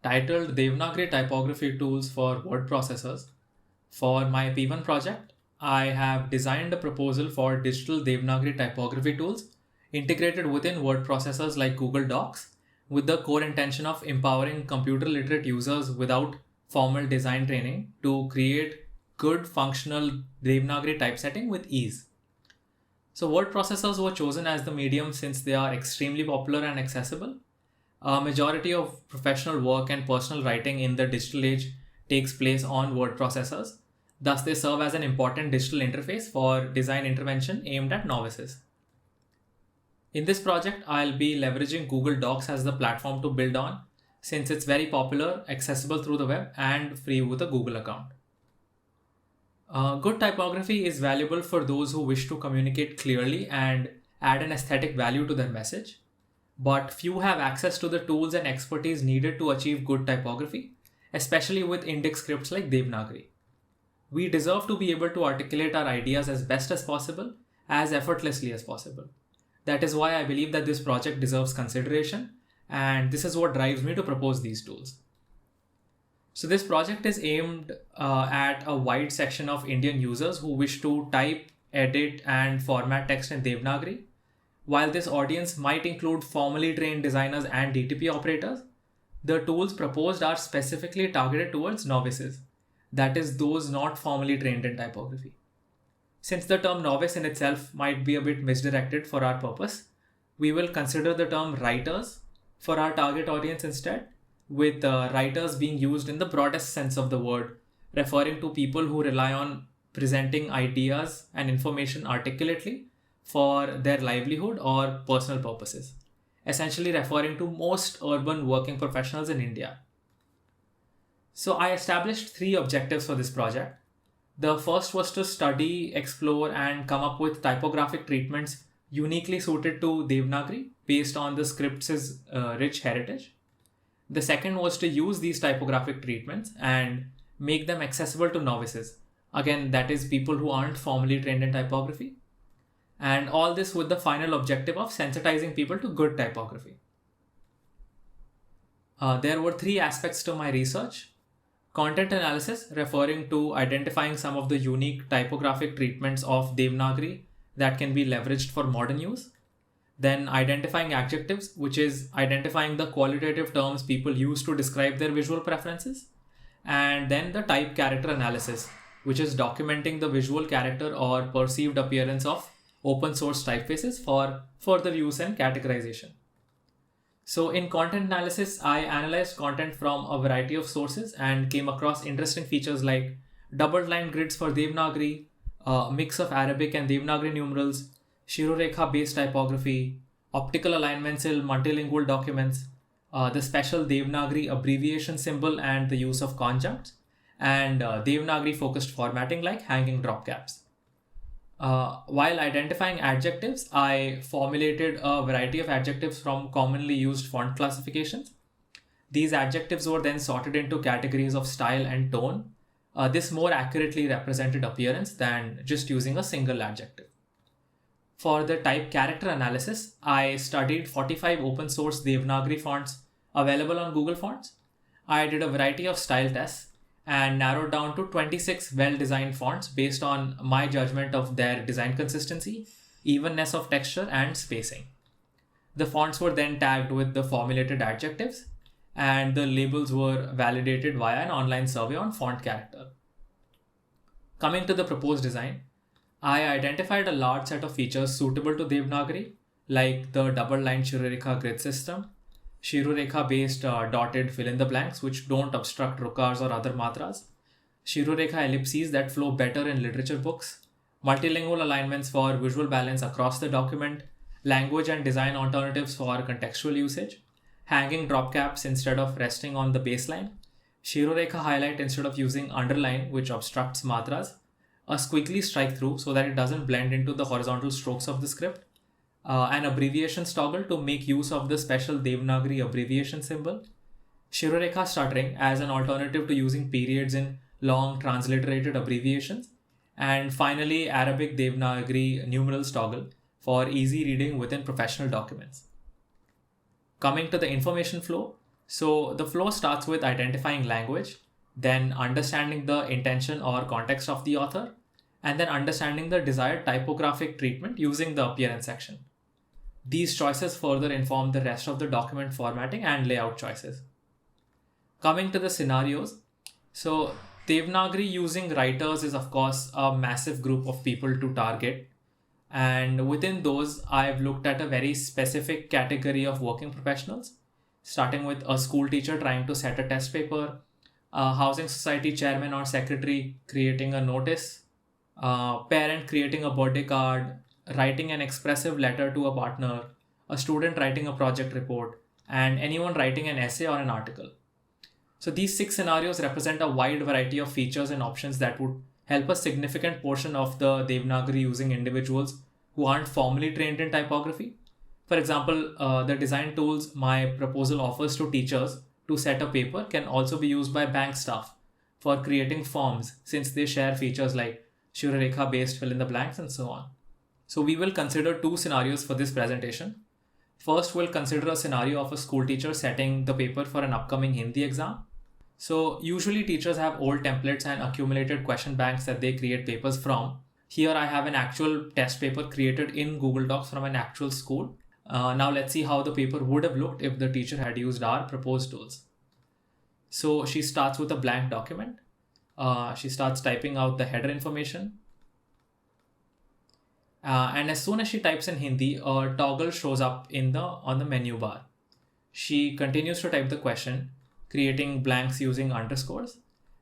titled Devanagari Typography Tools for Word Processors. For my P1 project, I have designed a proposal for digital Devanagari typography tools integrated within word processors like Google Docs with the core intention of empowering computer literate users without formal design training to create good functional Devanagari typesetting with ease. So word processors were chosen as the medium since they are extremely popular and accessible. A majority of professional work and personal writing in the digital age takes place on word processors. Thus, they serve as an important digital interface for design intervention aimed at novices. In this project, I'll be leveraging Google Docs as the platform to build on since it's very popular, accessible through the web, and free with a Google account. Good typography is valuable for those who wish to communicate clearly and add an aesthetic value to their message, but few have access to the tools and expertise needed to achieve good typography, especially with Indic scripts like Devanagari. We deserve to be able to articulate our ideas as best as possible, as effortlessly as possible. That is why I believe that this project deserves consideration, and this is what drives me to propose these tools. So this project is aimed at a wide section of Indian users who wish to type, edit, and format text in Devanagari. While this audience might include formally trained designers and DTP operators, the tools proposed are specifically targeted towards novices, that is, those not formally trained in typography. Since the term novice in itself might be a bit misdirected for our purpose, we will consider the term writers for our target audience instead, with writers being used in the broadest sense of the word, referring to people who rely on presenting ideas and information articulately for their livelihood or personal purposes, essentially referring to most urban working professionals in India. So I established three objectives for this project. The first was to study, explore, and come up with typographic treatments uniquely suited to Devanagari based on the script's rich heritage. The second was to use these typographic treatments and make them accessible to novices. Again, that is people who aren't formally trained in typography. And all this with the final objective of sensitizing people to good typography. There were three aspects to my research. Content analysis, referring to identifying some of the unique typographic treatments of Devanagari that can be leveraged for modern use. Then identifying adjectives, which is identifying the qualitative terms people use to describe their visual preferences. And then the type character analysis, which is documenting the visual character or perceived appearance of open source typefaces for further use and categorization. So in content analysis, I analyzed content from a variety of sources and came across interesting features like double line grids for Devanagari, a mix of Arabic and Devanagari numerals, Shirorekha based typography, optical alignments in multilingual documents, the special Devanagari abbreviation symbol and the use of conjuncts, and Devanagari focused formatting like hanging drop caps. While identifying adjectives, I formulated a variety of adjectives from commonly used font classifications. These adjectives were then sorted into categories of style and tone. This more accurately represented appearance than just using a single adjective. For the type character analysis, I studied 45 open source Devanagari fonts available on Google Fonts. I did a variety of style tests and narrowed down to 26 well-designed fonts based on my judgment of their design consistency, evenness of texture, and spacing. The fonts were then tagged with the formulated adjectives, and the labels were validated via an online survey on font character. Coming to the proposed design, I identified a large set of features suitable to Devanagari, like the double-line Shirorekha grid system, Shirorekha based dotted fill in the blanks which don't obstruct rukars or other matras, Shirorekha ellipses that flow better in literature books, multilingual alignments for visual balance across the document, language and design alternatives for contextual usage, hanging drop caps instead of resting on the baseline, Shirorekha highlight instead of using underline which obstructs matras, a squiggly strike through so that it doesn't blend into the horizontal strokes of the script, an abbreviations toggle to make use of the special Devanagari abbreviation symbol, Shirorekha stuttering as an alternative to using periods in long transliterated abbreviations, and finally Arabic Devanagari numerals toggle for easy reading within professional documents. Coming to the information flow, So the flow starts with identifying language, then understanding the intention or context of the author, and then understanding the desired typographic treatment using the appearance section. These choices further inform the rest of the document formatting and layout choices. Coming to the scenarios, so Devanagari using writers is of course a massive group of people to target. And within those, I've looked at a very specific category of working professionals, starting with a school teacher trying to set a test paper, a housing society chairman or secretary creating a notice, a parent creating a birthday card, writing an expressive letter to a partner, a student writing a project report, and anyone writing an essay or an article. So these 6 scenarios represent a wide variety of features and options that would help a significant portion of the Devanagari using individuals who aren't formally trained in typography. For example, the design tools my proposal offers to teachers to set a paper can also be used by bank staff for creating forms, since they share features like Shurarekha based fill in the blanks and so on. So we will consider 2 scenarios for this presentation. First, we'll consider a scenario of a school teacher setting the paper for an upcoming Hindi exam. So usually teachers have old templates and accumulated question banks that they create papers from. Here I have an actual test paper created in Google Docs from an actual school. Now let's see how the paper would have looked if the teacher had used our proposed tools. So she starts with a blank document. She starts typing out the header information. And as soon as she types in Hindi, a toggle shows up on the menu bar. She continues to type the question, creating blanks using underscores.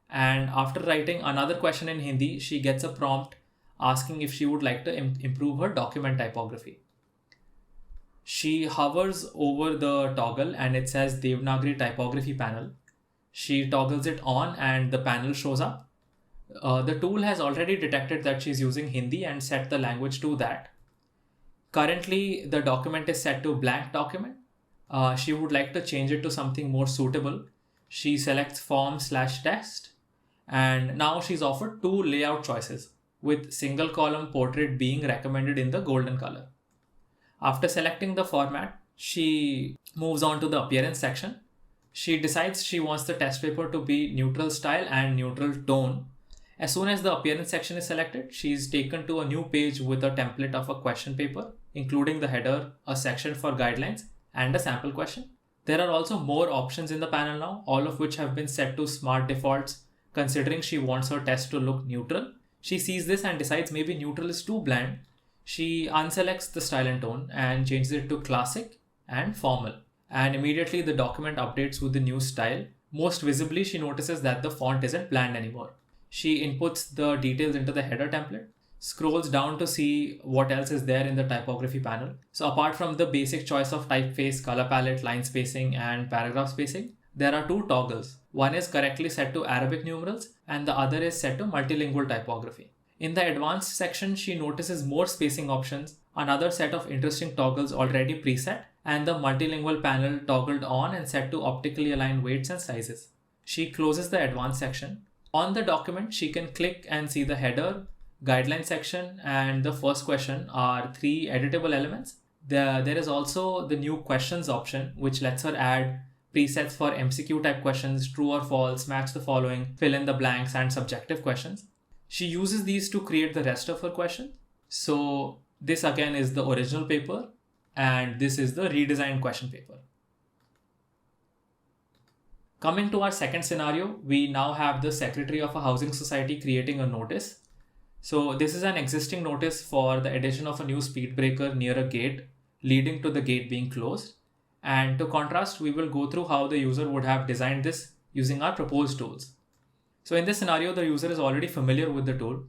And after writing another question in Hindi, she gets a prompt asking if she would like to improve her document typography. She hovers over the toggle and it says Devanagari typography panel. She toggles it on and the panel shows up. The tool has already detected that she's using Hindi and set the language to that. Currently, the document is set to blank document. She would like to change it to something more suitable. She selects form/text, and now she's offered 2 layout choices, with single column portrait being recommended in the golden color. After selecting the format, she moves on to the appearance section. She decides she wants the test paper to be neutral style and neutral tone. As soon as the appearance section is selected, she is taken to a new page with a template of a question paper, including the header, a section for guidelines, and a sample question. There are also more options in the panel now, all of which have been set to smart defaults, considering she wants her test to look neutral. She sees this and decides maybe neutral is too bland. She unselects the style and tone and changes it to classic and formal. And immediately the document updates with the new style. Most visibly, she notices that the font isn't bland anymore. She inputs the details into the header template, scrolls down to see what else is there in the typography panel. So apart from the basic choice of typeface, color palette, line spacing, and paragraph spacing, there are 2 toggles. One is correctly set to Arabic numerals and the other is set to multilingual typography. In the advanced section, she notices more spacing options, another set of interesting toggles already preset, and the multilingual panel toggled on and set to optically align weights and sizes. She closes the advanced section. On the document, she can click and see the header, guideline section, and the first question are 3 editable elements. There is also the new questions option, which lets her add presets for MCQ type questions, true or false, match the following, fill in the blanks, and subjective questions. She uses these to create the rest of her question. So this again is the original paper, and this is the redesigned question paper. Coming to our second scenario, we now have the secretary of a housing society creating a notice. So this is an existing notice for the addition of a new speed breaker near a gate, leading to the gate being closed. And to contrast, we will go through how the user would have designed this using our proposed tools. So in this scenario, the user is already familiar with the tool.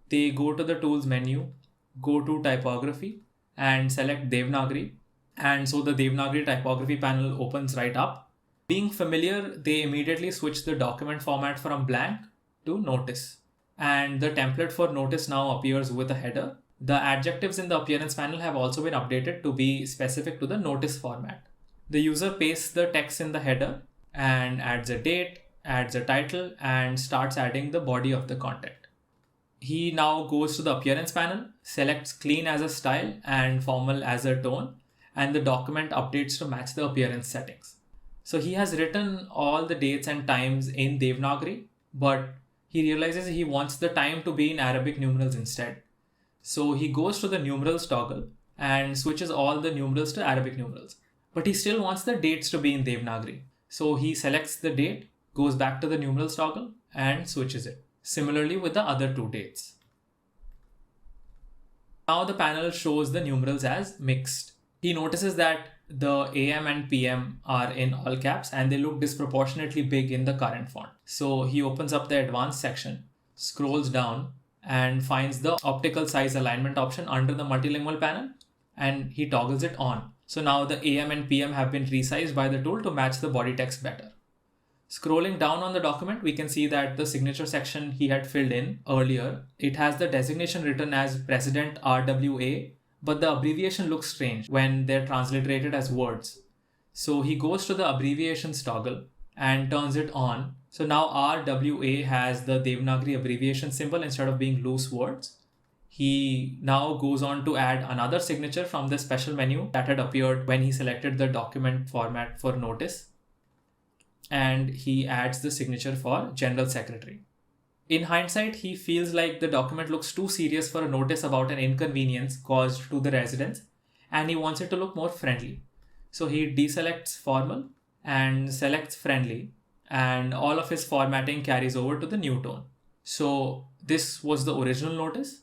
They go to the tools menu, go to typography, and select Devanagari. And so the Devanagari typography panel opens right up. Being familiar, they immediately switch the document format from blank to notice. And the template for notice now appears with a header. The adjectives in the appearance panel have also been updated to be specific to the notice format. The user pastes the text in the header and adds a date, adds a title, and starts adding the body of the content. He now goes to the appearance panel, selects clean as a style and formal as a tone, and the document updates to match the appearance settings. So he has written all the dates and times in Devanagari, but he realizes he wants the time to be in Arabic numerals instead. So he goes to the numerals toggle and switches all the numerals to Arabic numerals. But he still wants the dates to be in Devanagari. So he selects the date, goes back to the numerals toggle and switches it. Similarly with the other two dates. Now the panel shows the numerals as mixed. He notices that the AM and PM are in all caps and they look disproportionately big in the current font. So he opens up the advanced section, scrolls down and finds the optical size alignment option under the multilingual panel and he toggles it on. So now the AM and PM have been resized by the tool to match the body text better. Scrolling down on the document, we can see that the signature section he had filled in earlier, it has the designation written as President RWA, but the abbreviation looks strange when they're transliterated as words. So he goes to the abbreviations toggle and turns it on. So now RWA has the Devanagari abbreviation symbol instead of being loose words. He now goes on to add another signature from the special menu that had appeared when he selected the document format for notice. And he adds the signature for General Secretary. In hindsight, he feels like the document looks too serious for a notice about an inconvenience caused to the residents, and he wants it to look more friendly. So he deselects formal and selects friendly, and all of his formatting carries over to the new tone. So this was the original notice,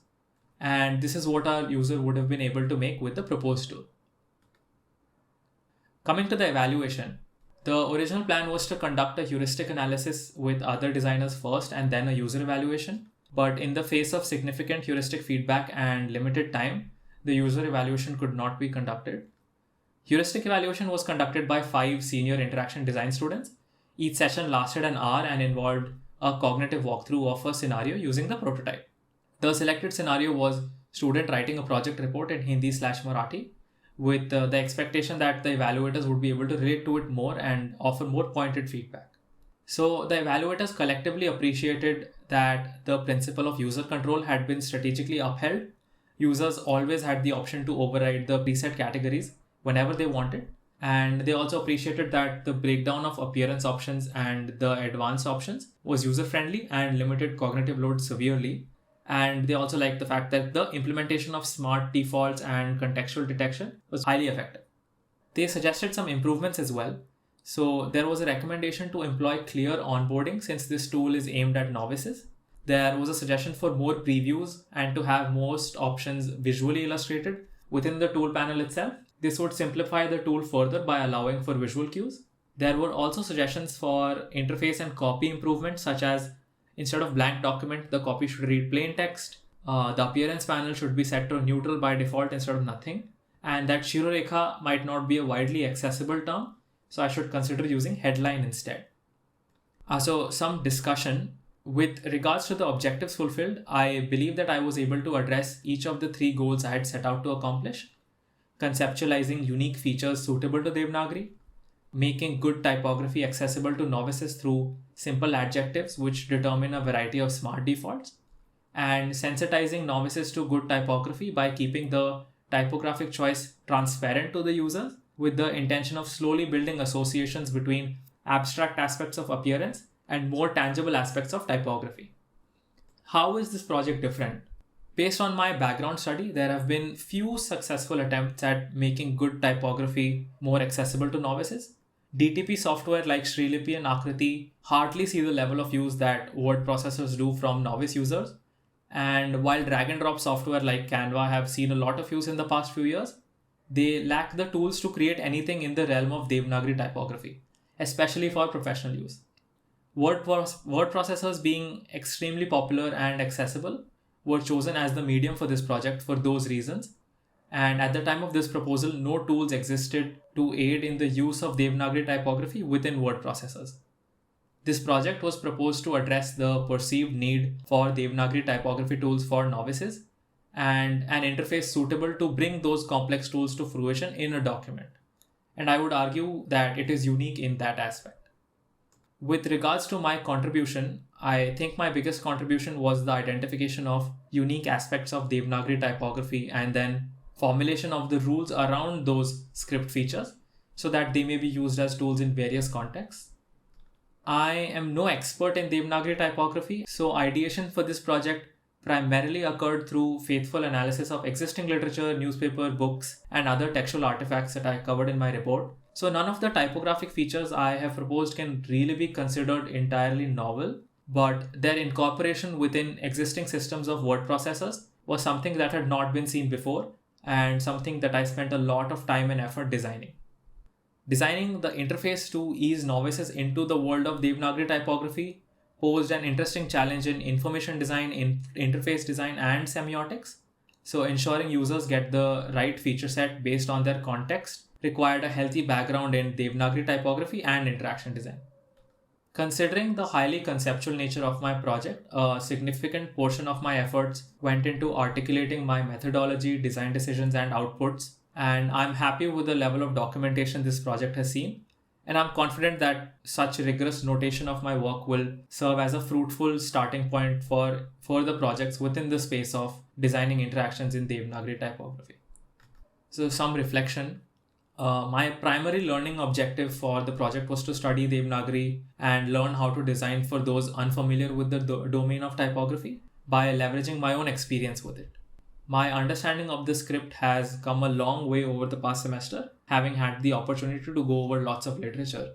and this is what our user would have been able to make with the proposed tool. Coming to the evaluation, the original plan was to conduct a heuristic analysis with other designers first and then a user evaluation. But in the face of significant heuristic feedback and limited time, the user evaluation could not be conducted. Heuristic evaluation was conducted by 5 senior interaction design students. Each session lasted an hour and involved a cognitive walkthrough of a scenario using the prototype. The selected scenario was student writing a project report in Hindi/Marathi, with the expectation that the evaluators would be able to relate to it more and offer more pointed feedback. So the evaluators collectively appreciated that the principle of user control had been strategically upheld. Users always had the option to override the preset categories whenever they wanted. And they also appreciated that the breakdown of appearance options and the advanced options was user-friendly and limited cognitive load severely. And they also liked the fact that the implementation of smart defaults and contextual detection was highly effective. They suggested some improvements as well. So there was a recommendation to employ clear onboarding since this tool is aimed at novices. There was a suggestion for more previews and to have most options visually illustrated within the tool panel itself. This would simplify the tool further by allowing for visual cues. There were also suggestions for interface and copy improvements, such as instead of blank document, the copy should read plain text. The appearance panel should be set to neutral by default instead of nothing. And that Shirorekha might not be a widely accessible term, so I should consider using headline instead. So some discussion. With regards to the objectives fulfilled, I believe that I was able to address each of the 3 goals I had set out to accomplish. Conceptualizing unique features suitable to Devanagari, making good typography accessible to novices through simple adjectives which determine a variety of smart defaults, and sensitizing novices to good typography by keeping the typographic choice transparent to the users with the intention of slowly building associations between abstract aspects of appearance and more tangible aspects of typography. How is this project different? Based on my background study, there have been few successful attempts at making good typography more accessible to novices. DTP software like Srilipi and Akriti hardly see the level of use that word processors do from novice users. And while drag and drop software like Canva have seen a lot of use in the past few years, they lack the tools to create anything in the realm of Devanagari typography, especially for professional use. Word processors being extremely popular and accessible were chosen as the medium for this project for those reasons. And at the time of this proposal, no tools existed to aid in the use of Devanagari typography within word processors. This project was proposed to address the perceived need for Devanagari typography tools for novices and an interface suitable to bring those complex tools to fruition in a document. And I would argue that it is unique in that aspect. With regards to my contribution, I think my biggest contribution was the identification of unique aspects of Devanagari typography and then formulation of the rules around those script features so that they may be used as tools in various contexts. I am no expert in Devanagari typography, so ideation for this project primarily occurred through faithful analysis of existing literature, newspaper, books, and other textual artifacts that I covered in my report. So none of the typographic features I have proposed can really be considered entirely novel, but their incorporation within existing systems of word processors was something that had not been seen before and something that I spent a lot of time and effort designing. Designing the interface to ease novices into the world of Devanagari typography posed an interesting challenge in information design, interface design, and semiotics. So ensuring users get the right feature set based on their context required a healthy background in Devanagari typography and interaction design. Considering the highly conceptual nature of my project, a significant portion of my efforts went into articulating my methodology, design decisions, and outputs, and I'm happy with the level of documentation this project has seen. And I'm confident that such rigorous notation of my work will serve as a fruitful starting point for further projects within the space of designing interactions in Devanagari typography. So some reflection. My primary learning objective for the project was to study Devanagari and learn how to design for those unfamiliar with the domain of typography by leveraging my own experience with it. My understanding of the script has come a long way over the past semester, having had the opportunity to go over lots of literature.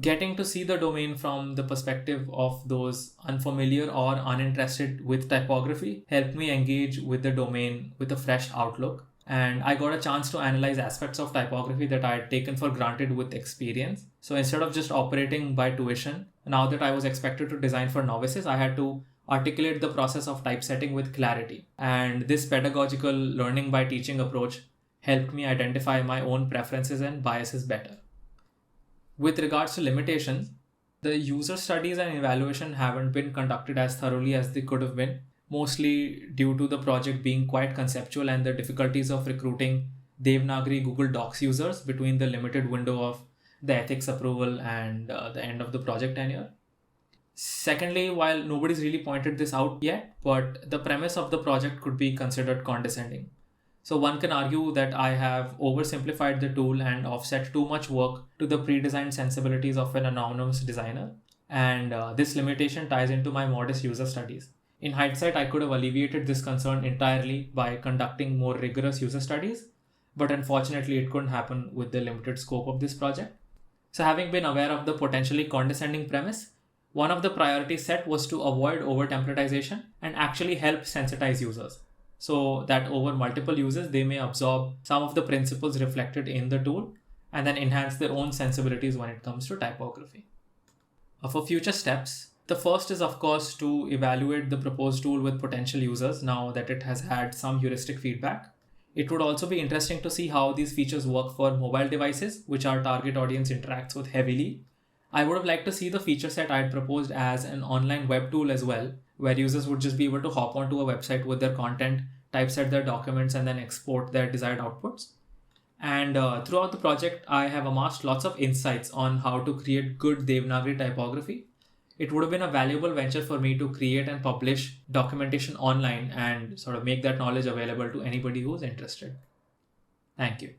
Getting to see the domain from the perspective of those unfamiliar or uninterested with typography helped me engage with the domain with a fresh outlook, and I got a chance to analyze aspects of typography that I had taken for granted with experience. So instead of just operating by tuition, now that I was expected to design for novices, I had to articulate the process of typesetting with clarity. And this pedagogical learning by teaching approach helped me identify my own preferences and biases better. With regards to limitations, the user studies and evaluation haven't been conducted as thoroughly as they could have been, mostly due to the project being quite conceptual and the difficulties of recruiting Devanagari Google Docs users between the limited window of the ethics approval and the end of the project tenure. Secondly, while nobody's really pointed this out yet, but the premise of the project could be considered condescending. So one can argue that I have oversimplified the tool and offset too much work to the pre-designed sensibilities of an anonymous designer, and this limitation ties into my modest user studies. In hindsight, I could have alleviated this concern entirely by conducting more rigorous user studies, but unfortunately it couldn't happen with the limited scope of this project. So having been aware of the potentially condescending premise, one of the priorities set was to avoid over-templatization and actually help sensitize users, so that over multiple uses they may absorb some of the principles reflected in the tool and then enhance their own sensibilities when it comes to typography. For future steps, the first is of course to evaluate the proposed tool with potential users now that it has had some heuristic feedback. It would also be interesting to see how these features work for mobile devices, which our target audience interacts with heavily. I would have liked to see the feature set I had proposed as an online web tool as well, where users would just be able to hop onto a website with their content, typeset their documents, and then export their desired outputs. And throughout the project, I have amassed lots of insights on how to create good Devanagari typography. It would have been a valuable venture for me to create and publish documentation online and sort of make that knowledge available to anybody who's interested. Thank you.